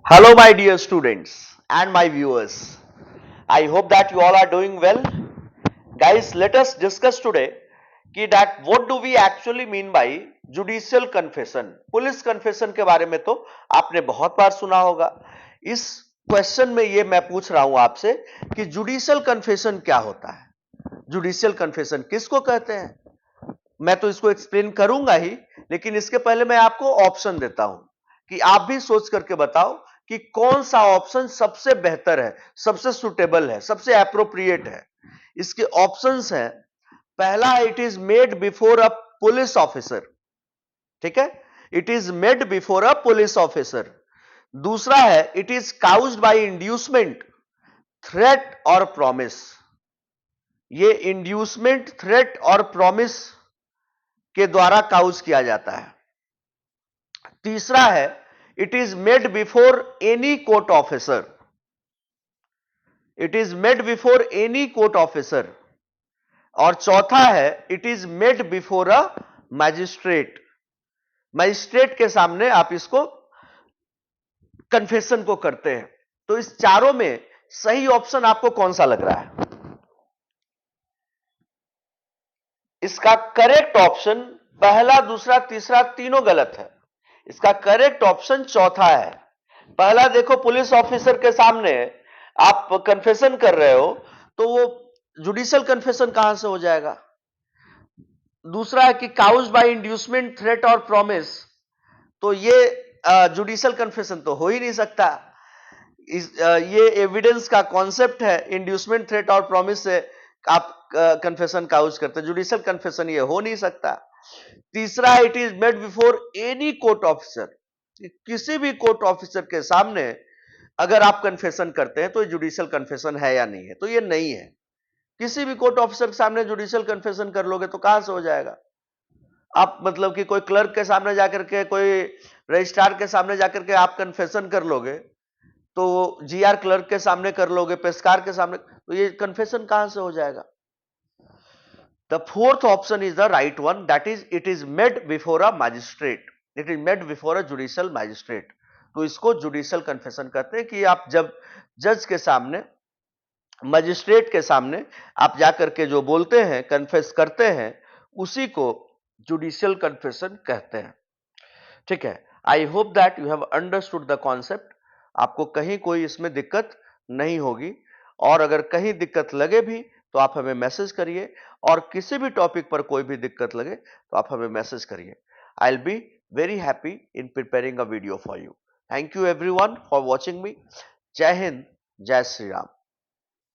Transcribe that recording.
Hello, my dear students and my viewers. I hope that you all are doing well. Guys, let us discuss today that what do we actually mean by judicial confession. Police confession के बारे में तो आपने बहुत बार सुना होगा. इस question में ये मैं पूछ रहा हूं आपसे कि जुडिशियल कन्फेशन क्या होता है, जुडिशियल कन्फेशन किसको कहते हैं. मैं तो इसको एक्सप्लेन करूंगा ही, लेकिन इसके पहले मैं आपको ऑप्शन देता हूं कि आप भी सोच करके बताओ कि कौन सा ऑप्शन सबसे बेहतर है, सबसे सुटेबल है, सबसे एप्रोप्रिएट है. इसके ऑप्शंस हैं. पहला, it is made before a police officer. ठीक है, it is made before a police officer. दूसरा है, it is caused bye inducement, threat और प्रॉमिस. ये इंड्यूसमेंट, थ्रेट और प्रॉमिस के द्वारा काउज किया जाता है. तीसरा है, it is made before any court officer. It is made before any court officer. और चौथा है, it is made before a magistrate. Magistrate के सामने आप इसको कन्फेशन को करते हैं. तो इस चारों में सही ऑप्शन आपको कौन सा लग रहा है? इसका करेक्ट ऑप्शन पहला, दूसरा, तीसरा तीनों गलत है. इसका करेक्ट ऑप्शन चौथा है. पहला देखो, पुलिस ऑफिसर के सामने आप कन्फेशन कर रहे हो तो वो जुडिशियल कन्फेशन कहां से हो जाएगा. दूसरा है कि काउज्ड बाय इंड्यूसमेंट, थ्रेट और प्रॉमिस, तो ये जुडिशियल कन्फेशन तो हो ही नहीं सकता. ये एविडेंस का कॉन्सेप्ट है, इंड्यूसमेंट, थ्रेट और प्रॉमिस से आप कन्फेशन काउज करते हैं. जुडिशियल कन्फेशन ये हो नहीं सकता. तीसरा, it is made before any court officer. किसी भी कोर्ट ऑफिसर के सामने अगर आप कन्फेशन करते हैं तो ये जुडिशियल कन्फेशन है या नहीं है, तो ये नहीं है. किसी भी कोर्ट ऑफिसर के सामने जुडिशियल कन्फेशन कर लोगे तो कहां से हो जाएगा. आप मतलब कि कोई क्लर्क के सामने जाकर के, कोई रजिस्ट्रार के सामने जाकर के आप कन्फेशन कर लोगे, तो जीआर क्लर्क के सामने कर लोगे, पेशकार के सामने, तो ये कन्फेशन कहां से हो जाएगा. The fourth option is the right one, that is it is made before a magistrate. It is made before a judicial magistrate. तो इसको जुडिशियल कन्फेशन कहते हैं कि आप जब जज के सामने, मजिस्ट्रेट के सामने आप जाकर के जो बोलते हैं, कन्फेस करते हैं, उसी को जुडिशियल कन्फेशन कहते हैं. ठीक है, I hope that you have understood the concept. आपको कहीं कोई इसमें दिक्कत नहीं होगी. और अगर कहीं दिक्कत लगे भी तो आप हमें मैसेज करिए, और किसी भी टॉपिक पर कोई भी दिक्कत लगे तो आप हमें मैसेज करिए. I will be very happy in preparing a video for you. Thank you everyone for watching मी. जय हिंद, जय श्री राम.